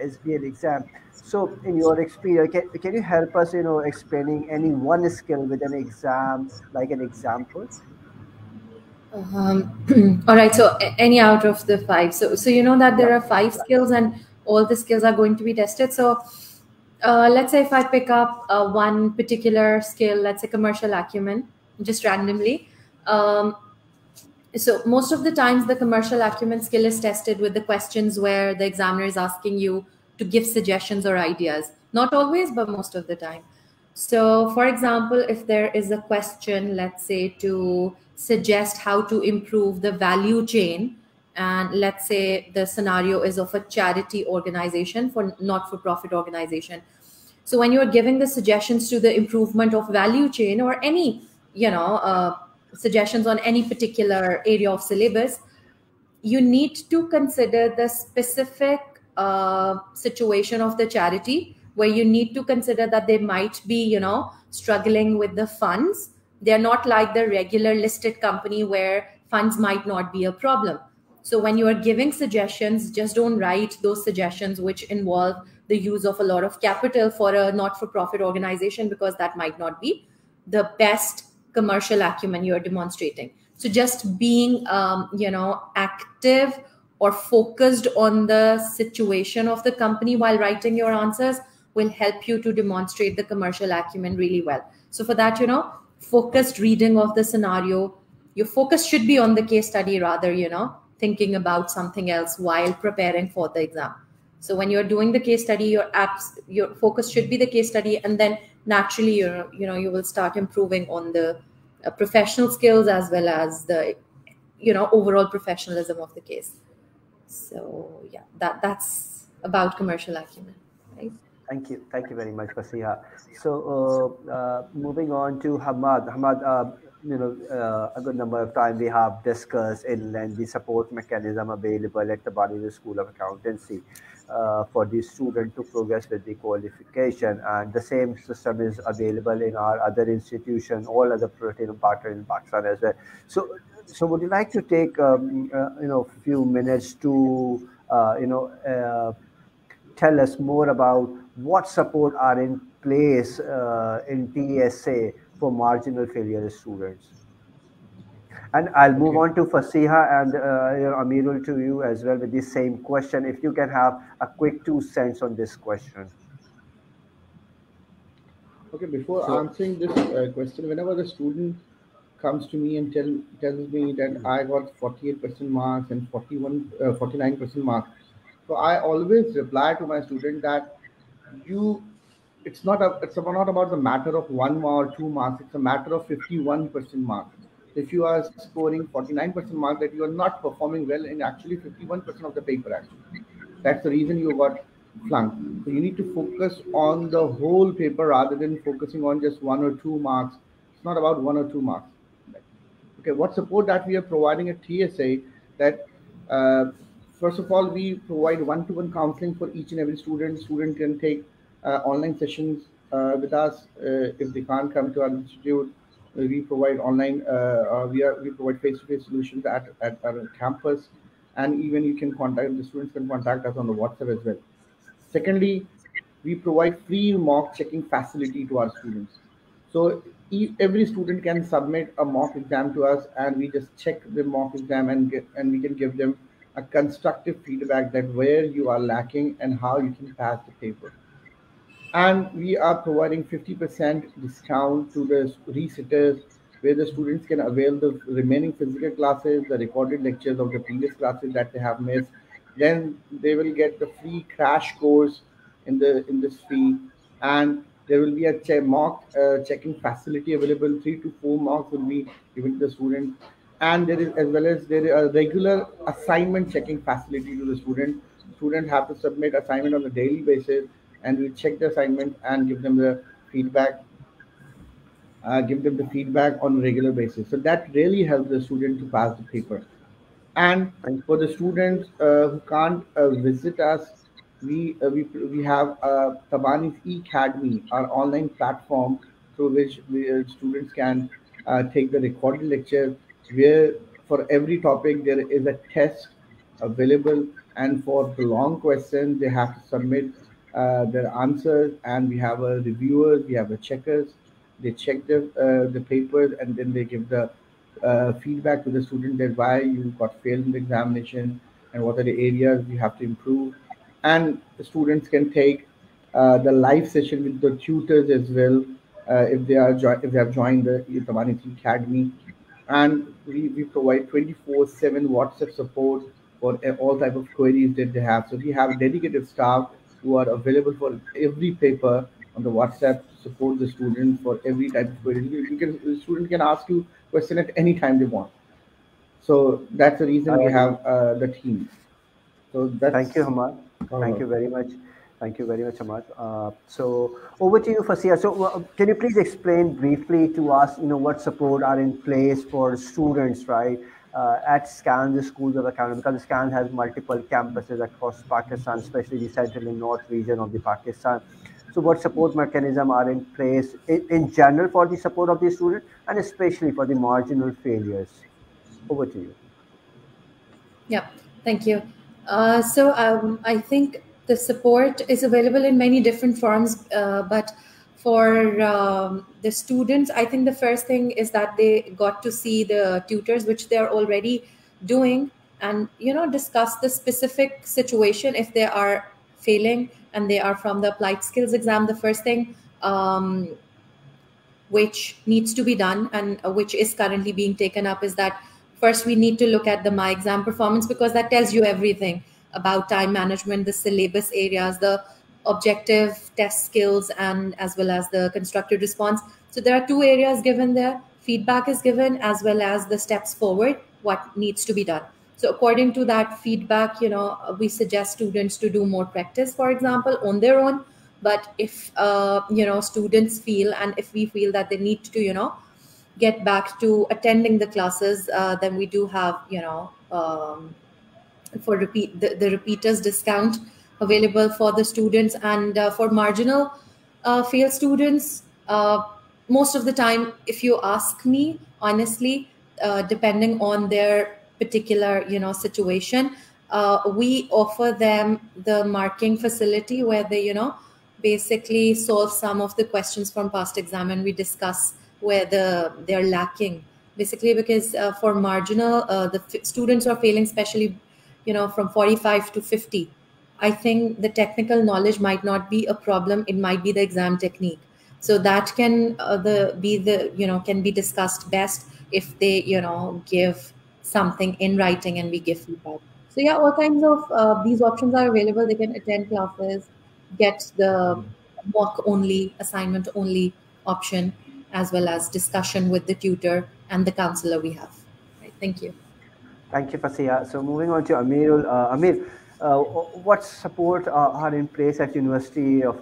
SBL exam. So in your experience, can you help us, explaining any one skill with an exam, like an example? All right. So any out of the 5. So you know that there are 5 skills, and all the skills are going to be tested. So let's say if I pick up one particular skill, let's say commercial acumen, just randomly. So most of the times the commercial acumen skill is tested with the questions where the examiner is asking you to give suggestions or ideas. Not always, but most of the time. So for example, if there is a question, let's say to suggest how to improve the value chain, and let's say the scenario is of a charity organization, for not-for-profit organization. So when you're giving the suggestions to the improvement of value chain or any, suggestions on any particular area of syllabus, you need to consider the specific situation of the charity, where you need to consider that they might be, struggling with the funds. They're not like the regular listed company where funds might not be a problem. So when you are giving suggestions, just don't write those suggestions which involve the use of a lot of capital for a not-for-profit organization, because that might not be the best commercial acumen you're demonstrating. So just being, active or focused on the situation of the company while writing your answers will help you to demonstrate the commercial acumen really well. So for that, focused reading of the scenario, your focus should be on the case study rather, thinking about something else while preparing for the exam. So when you're doing the case study, your focus should be the case study, and then naturally, you will start improving on the professional skills as well as the, overall professionalism of the case. So yeah, that's about commercial acumen, right? Thank you very much, Fasiha. So moving on to Hamad. Hamad, a good number of times we have discussed in length the support mechanism available at the Bali School of Accountancy for the student to progress with the qualification, and the same system is available in our other institution, all other partners in Pakistan as well. So would you like to take few minutes to tell us more about what support are in place in TSA for marginal failure students? And I'll move on to Fasiha and Amirul, to you as well with the same question. If you can have a quick 2 cents on this question. Okay, before answering this question, whenever the student comes to me and tells me that I got 48% marks and 49% marks, so I always reply to my student that it's not about the matter of 1 or 2 marks. It's a matter of 51% marks. If you are scoring 49% marks, that you are not performing well in actually 51% of the paper. Actually, that's the reason you got flunked. So you need to focus on the whole paper rather than focusing on just 1 or 2 marks. It's not about 1 or 2 marks. Okay, what support that we are providing at TSA, that first of all, we provide one-to-one counseling for each and every student. Student can take online sessions with us. If they can't come to our institute, we provide online. We provide face-to-face solutions at our campus, and even the students can contact us on the WhatsApp as well. Secondly, we provide free mock checking facility to our students. So every student can submit a mock exam to us, and we just check the mock exam and we can give them a constructive feedback that where you are lacking and how you can pass the paper. And we are providing 50% discount to the resitters, where the students can avail the remaining physical classes, the recorded lectures of the previous classes that they have missed. Then they will get the free crash course in this fee, and there will be a mock checking facility available. 3 to 4 mocks will be given to the student, and there is a regular assignment checking facility to the student. Students have to submit assignment on a daily basis, and we check the assignment and give them the feedback. On a regular basis. So that really helps the student to pass the paper. And for the students who can't visit us, we have Tabani's Academy, our online platform through which students can take the recorded lecture, where for every topic there is a test available, and for the long questions they have to submit their answers, and we have a reviewers, we have a checkers. They check the papers, and then they give the feedback to the student that why you got failed in the examination and what are the areas you have to improve. And the students can take the live session with the tutors as well if they have joined the Tabani Academy. And we provide 24/7 WhatsApp support for all type of queries that they have. So we have dedicated staff who are available for every paper on the WhatsApp to support the student for every type of query. The student can ask you question at any time they want. So that's the reason we have the team. So that's. Thank you, Hamad. Thank you very much. Thank you very much, Ahmad. So over to you, Fasia. So can you please explain briefly to us, what support are in place for students, right, at SCAN, the Schools of Accounting, because SCAN has multiple campuses across Pakistan, especially the central and north region of the Pakistan. So what support mechanism are in place in general for the support of the student and especially for the marginal failures? Over to you. Yeah, thank you. I think the support is available in many different forms, but for the students, I think the first thing is that they got to see the tutors, which they're already doing, and discuss the specific situation if they are failing and they are from the applied skills exam. The first thing which needs to be done and which is currently being taken up is that first we need to look at the my exam performance, because that tells you everything about time management, the syllabus areas, the objective test skills, and as well as the constructed response. So there are two areas given there. Feedback is given as well as the steps forward, what needs to be done. So according to that feedback, we suggest students to do more practice, for example, on their own. But if students feel, and if we feel that they need to get back to attending the classes, then we do have for the repeaters discount available for the students. And for marginal fail students, most of the time, if you ask me honestly, depending on their particular situation, we offer them the marking facility where they basically solve some of the questions from past exam, and we discuss where they're lacking, basically because for marginal students who are failing, especially from 45 to 50, I think the technical knowledge might not be a problem, it might be the exam technique. So that can can be discussed best if they give something in writing and we give feedback. So yeah, all kinds of these options are available. They can attend classes, get the mock only, assignment only option, as well as discussion with the tutor and the counselor we have. Right. Thank you. Thank you, Fasia. So moving on to Amirul. Amir, what support are in place at University of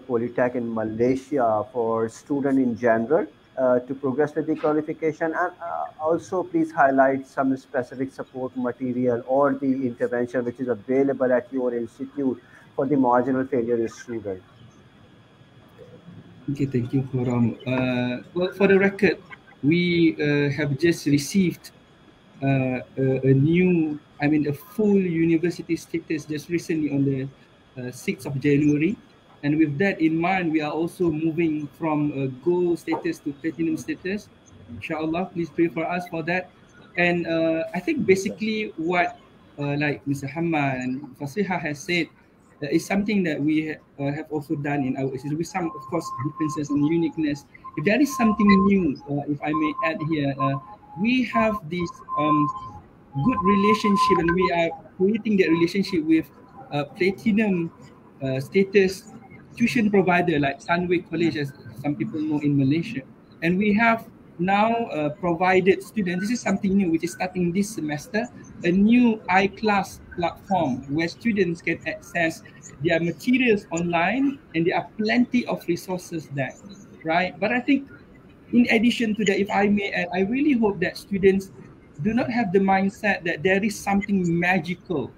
Polytech in Malaysia for student in general to progress with the qualification? And also, please highlight some specific support material or the intervention which is available at your institute for the marginal failure student. Okay, thank you, Khurram. Well, for the record, we have just received a full university status just recently on the 6th of January. And with that in mind, we are also moving from gold status to platinum status. Inshallah, please pray for us for that. And I think basically what like Mr. Hamad and Fasiha has said is something that we have also done in our institute with some, of course, differences and uniqueness. If there is something new, if I may add here, we have this good relationship, and we are creating that relationship with platinum status tuition provider like Sunway College, as some people know in Malaysia. And we have now provided students, this is something new which is starting this semester, a new iClass platform where students can access their materials online, and there are plenty of resources there, right? But I think in addition to that, if I may add, I really hope that students do not have the mindset that there is something magical,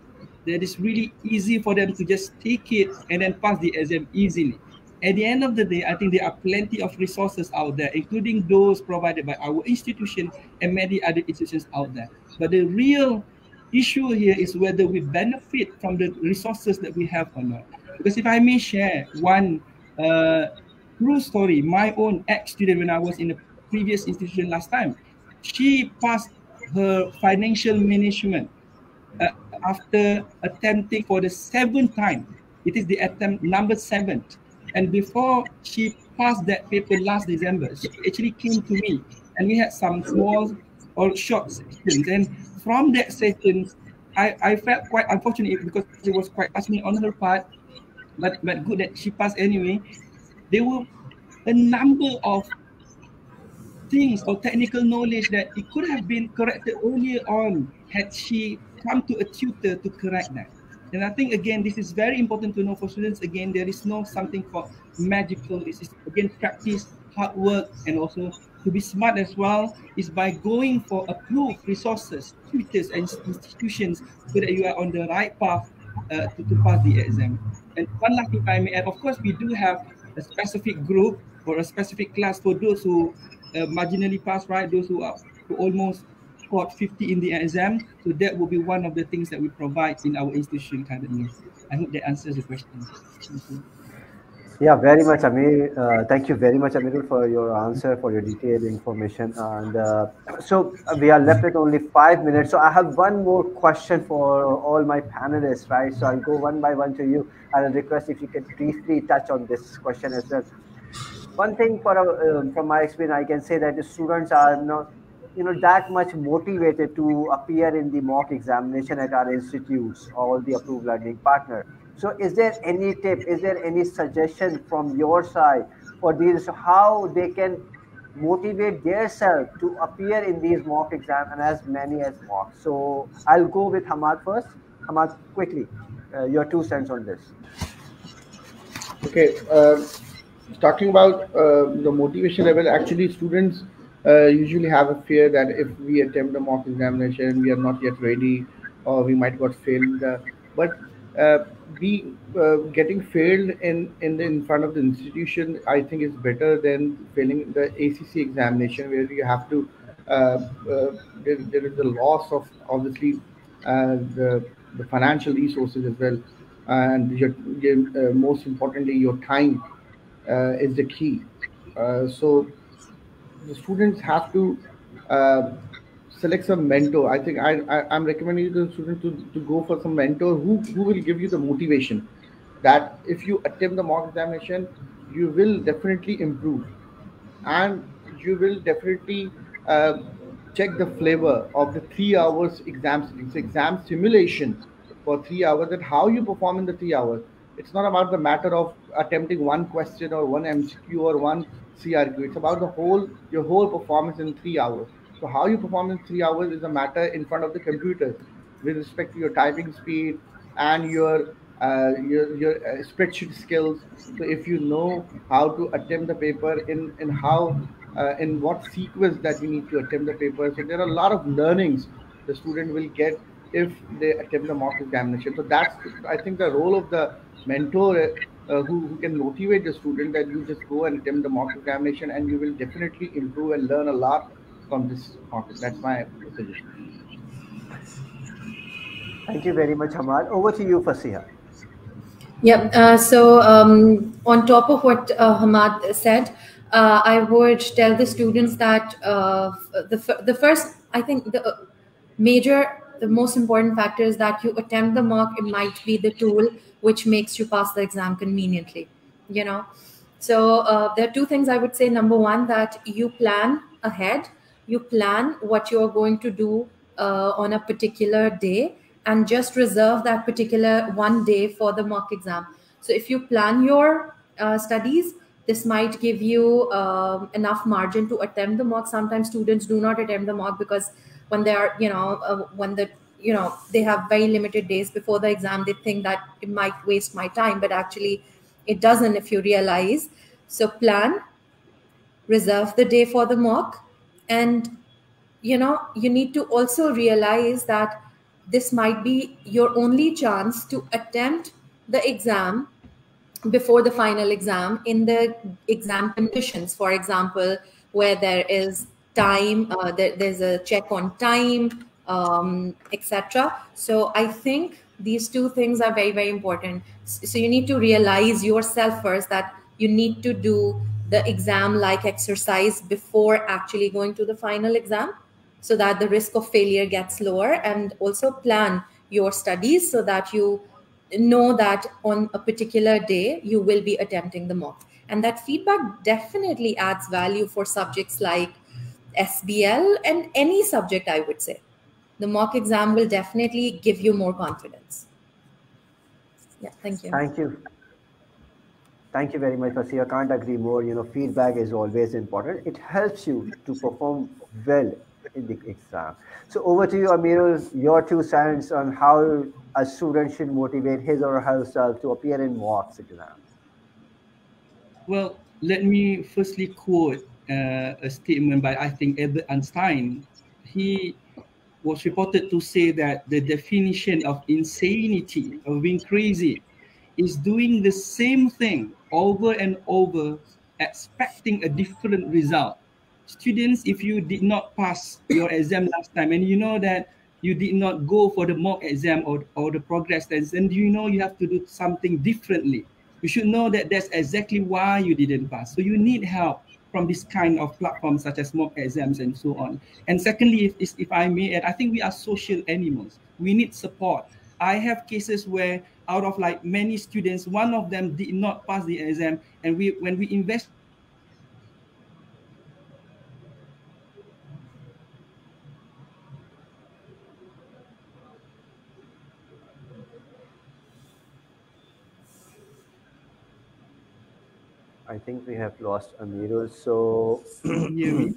that is really easy for them to just take it and then pass the exam easily. At the end of the day, I think there are plenty of resources out there, including those provided by our institution and many other institutions out there. But the real issue here is whether we benefit from the resources that we have or not. Because if I may share one true story, my own ex-student when I was in the previous institution last time, she passed her financial management after attempting for the 7th time. It is the attempt number 7. And before she passed that paper last December, she actually came to me and we had some small or short sessions. And from that sessions, I felt quite unfortunate because it was quite passionate on her part, but good that she passed anyway. There were a number of things or technical knowledge that it could have been corrected earlier on had she come to a tutor to correct that. And I think, again, this is very important to know for students. Again, there is no something called magical. This is, again, practice, hard work, and also to be smart as well is by going for approved resources, tutors, and institutions so that you are on the right path to pass the exam. And one last, if I may add, of course, we do have a specific group or a specific class for those who marginally pass, right? Those who almost scored 50 in the exam. So that will be one of the things that we provide in our institution currently. I hope that answers the question. Thank you. Yeah, very much, Amir. Thank you very much, Amirul, for your answer, for your detailed information. And we are left with only 5 minutes. So I have one more question for all my panelists, right? So I'll go one by one to you. And I'll request if you could briefly touch on this question as well. One thing from my experience, I can say that the students are not, that much motivated to appear in the mock examination at our institutes or the approved learning partner. So, is there any tip? Is there any suggestion from your side for these how they can motivate themselves to appear in these mock exams and as many as mock? So, I'll go with Hamad first. Hamad, quickly, your 2 cents on this. Okay, talking about the motivation level, actually students usually have a fear that if we attempt a mock examination, we are not yet ready, or we might got failed. But be getting failed in front of the institution, I think is better than failing the ACC examination, where you have to. There is a loss of obviously the financial resources as well, and most importantly your time is the key. So the students have to uh, select some mentor. I think I'm recommending the students to go for some mentor who will give you the motivation that if you attempt the mock examination, you will definitely improve, and you will definitely check the flavor of the 3 hours exam sitting. So exam simulation for 3 hours, that how you perform in the 3 hours. It's not about the matter of attempting one question or one MCQ or one CRQ. It's about the whole your whole performance in 3 hours. So how you perform in 3 hours is a matter in front of the computer with respect to your typing speed and your spreadsheet skills. So if you know how to attempt the paper in how in what sequence that you need to attempt the paper, so there are a lot of learnings the student will get if they attempt the mock examination. So that's, I think, the role of the mentor, who can motivate the student that you just go and attempt the mock examination and you will definitely improve and learn a lot from this mock. That's my suggestion. Thank you very much, Hamad. Over to you, Fasiha. Yeah. On top of what Hamad said, I would tell the students that the first, I think, the most important factor is that you attempt the mock. It might be the tool which makes you pass the exam conveniently. You know, so there are two things I would say. Number one, that you plan ahead. You plan what you are going to do on a particular day, and just reserve that particular one day for the mock exam. So if you plan your studies, this might give you enough margin to attempt the mock. Sometimes students do not attempt the mock because when they are, they have very limited days before the exam, they think that it might waste my time, but actually it doesn't if you realize. So plan, reserve the day for the mock, and you need to also realize that this might be your only chance to attempt the exam before the final exam in the exam conditions, for example, where there is time, there's a check on time, etc. So I think these two things are very, very important. So you need to realize yourself first that you need to do the exam like exercise before actually going to the final exam, so that the risk of failure gets lower, and also plan your studies so that you know that on a particular day you will be attempting the mock. And that feedback definitely adds value for subjects like SBL and any subject, I would say. The mock exam will definitely give you more confidence. Yeah, thank you. Thank you. Thank you very much, Fasiha. I can't agree more. Feedback is always important. It helps you to perform well in the exam. So over to you, Amirul, your 2 cents on how a student should motivate his or herself to appear in mocks exam. Well, let me firstly quote a statement by, I think, Albert Einstein. He was reported to say that the definition of insanity, of being crazy, is doing the same thing over and over, expecting a different result. Students, if you did not pass your exam last time and you know that you did not go for the mock exam or the progress test, then you know you have to do something differently. You should know that that's exactly why you didn't pass. So you need help from this kind of platforms such as mock exams and so on. And secondly, if I may add, I think we are social animals. We need support. I have cases where out of like many students, one of them did not pass the exam, and when we investigate, we found out that the reason was because the teacher did not motivate the student well enough. I think we have lost Amirul. So Can you hear me?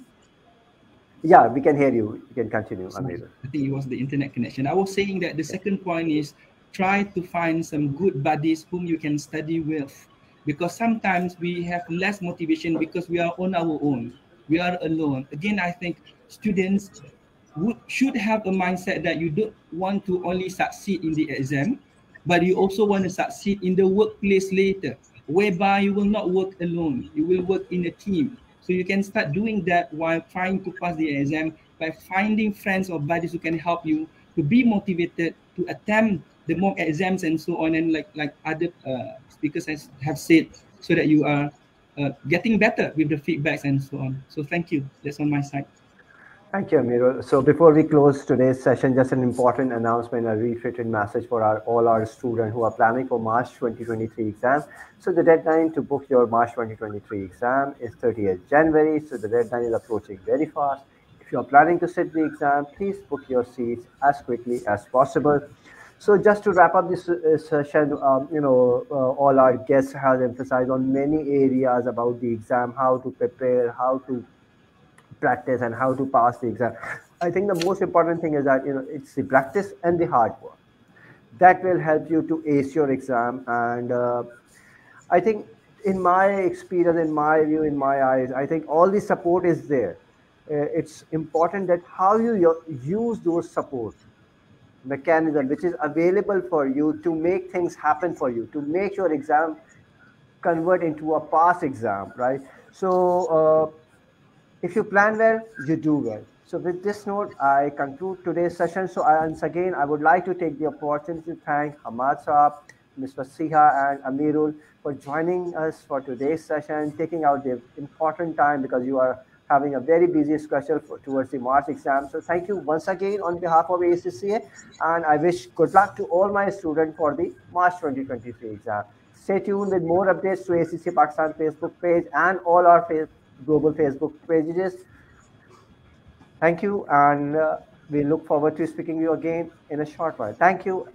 yeah, we can hear you. You can continue, Sorry, Amirul. I think it was the internet connection. I was saying that the second point is try to find some good buddies whom you can study with, because sometimes we have less motivation because we are on our own. We are alone. Again, I think students should have a mindset that you don't want to only succeed in the exam, but you also want to succeed in the workplace later, whereby you will not work alone. You will work in a team. So you can start doing that while trying to pass the exam by finding friends or buddies who can help you to be motivated to attempt the mock exams and so on. And like other speakers have said, so that you are getting better with the feedbacks and so on. So thank you. That's on my side. Thank you, Amirul. So before we close today's session, just an important announcement, a reiterated message for all our students who are planning for March 2023 exam. So the deadline to book your March 2023 exam is 30th January. So the deadline is approaching very fast. If you are planning to sit the exam, please book your seats as quickly as possible. So just to wrap up this session, all our guests have emphasized on many areas about the exam, how to prepare, how to practice and how to pass the exam. I think the most important thing is that it's the practice and the hard work that will help you to ace your exam. And I think, in my experience, in my view, in my eyes, I think all the support is there. It's important that how you use those support mechanism which is available for you to make things happen for you, to make your exam convert into a pass exam, right? So if you plan well, you do well. So with this note, I conclude today's session. So once again, I would like to take the opportunity to thank Hamad Saab, Mr. Siha and Amirul for joining us for today's session, taking out the important time because you are having a very busy schedule towards the March exam. So thank you once again on behalf of ACCA, and I wish good luck to all my students for the March 2023 exam. Stay tuned with more updates to ACCA Pakistan Facebook page and all our global Facebook pages. Thank you, and we look forward to speaking to you again in a short while. Thank you.